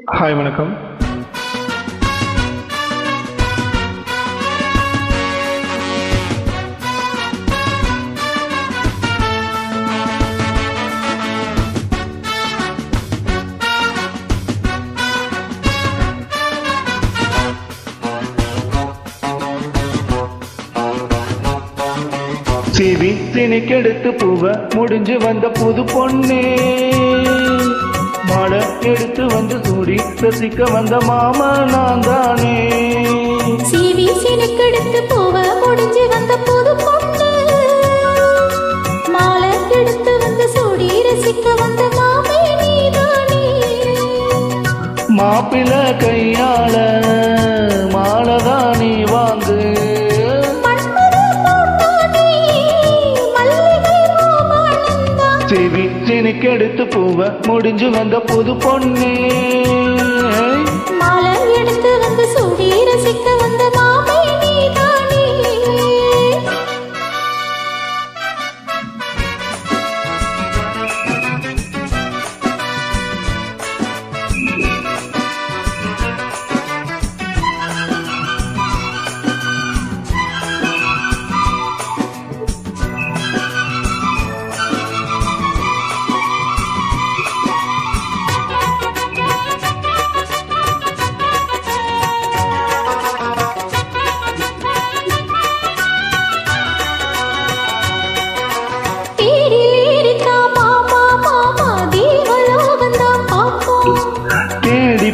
Hi வணக்கம். CV திணிக்கெடுத்து பூவ முடிஞ்சு வந்த புது பொண்ணே, மாலை எடுத்து வந்து சூடி ரசிக்க வந்த மாமா நான் தானே. சிவி திணிக்கெடுத்து பூவ முடிஞ்சு வந்த புது பொண்ணு, மாலை எடுத்து வந்து சூடி ரசிக்க வந்த மாமே நீதானே. மாப்பிள்ள கையால மாலைதான் நீ வாங்கு, சிவி திணிக்கெடுத்து பூவ முடிஞ்சு வந்த புது பொண்ணே, மாலை எடுத்து வந்து சூடி ரசிக்க வந்த மாமே நீதானே.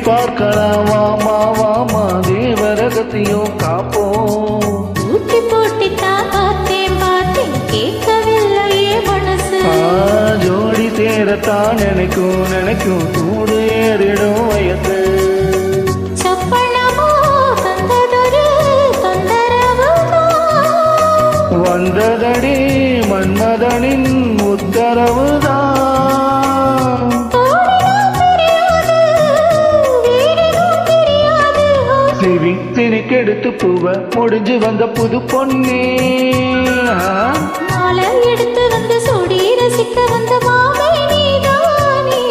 பார்க்கலாம் வாமா வாமா தேவரகத்தையும் காப்போம். ஊட்டி போட்டித்தான் பார்த்தேன் பார்த்தேன் கேட்கவில்லையே மனசு. ஜோடி சேரத்தான் நினைக்கும் நினைக்கும் சூடு ஏறிடும் வயசு. சப்பனமோ தந்ததொரு தொந்தரவுதான், வந்ததடி மன்மதனின் உத்தரவுதான். சிவி திணிக்கெடுத்து பூவ முடிஞ்சு வந்த புது பொண்ணே, மாலை எடுத்து வந்து சூடி ரசிக்க வந்த மாமே நீதானே.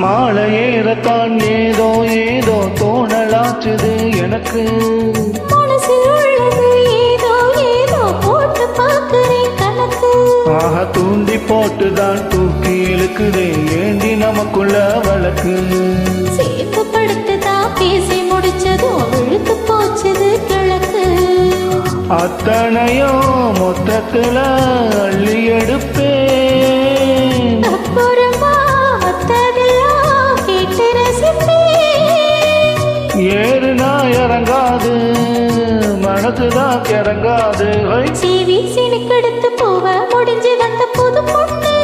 மாலை ஏறத்தான் ஏதோ ஏதோ தோணலாச்சுது எனக்கு. மனசில் உள்ளது ஏதோ ஏதோ போட்டு பார்க்கிறேன் கணக்கு. ஆக தூண்டி போட்டுதான் தூக்கி இழுக்குதே ஏண்டி நமக்குள்ள வழக்கு. சேர்த்து படுத்துதான் பேசி முடிச்சதோ விழுத்து போச்சது கிழக்கு. அத்தனையோ மொத்தத்துல அள்ளி எடுப்பேன், அப்புறமா மத்ததெல்லாம் கேட்டு ரசிப்பேன். ஏறுனா இறங்காது மனசுதான் கிறங்காது. சிவி திணிக்கெடுத்து பூவ முடிஞ்சு வந்த புது பொண்ணு,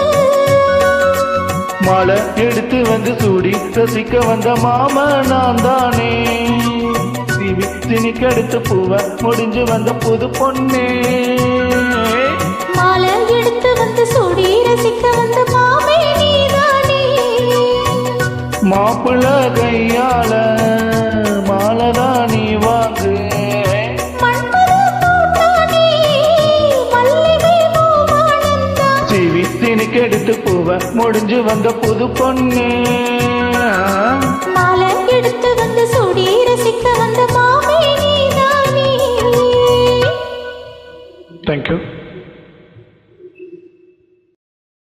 மாலை எடுத்து வந்து சூடி ரசிக்க வந்த மாமா நான் தானே. சிவி திணிக்கெடுத்து பூவ முடிஞ்சு வந்த புது பொண்ணே, மாலை எடுத்து வந்து சூடி ரசிக்க வந்த மாமே நீதானே. மாப்பிள்ள கையால மாலைதான் நீ வாங்கு, சிவி திணிக்கெடுத்து பூவ முடிஞ்சு வந்த புது பொண்ணு, மாலை எடுத்து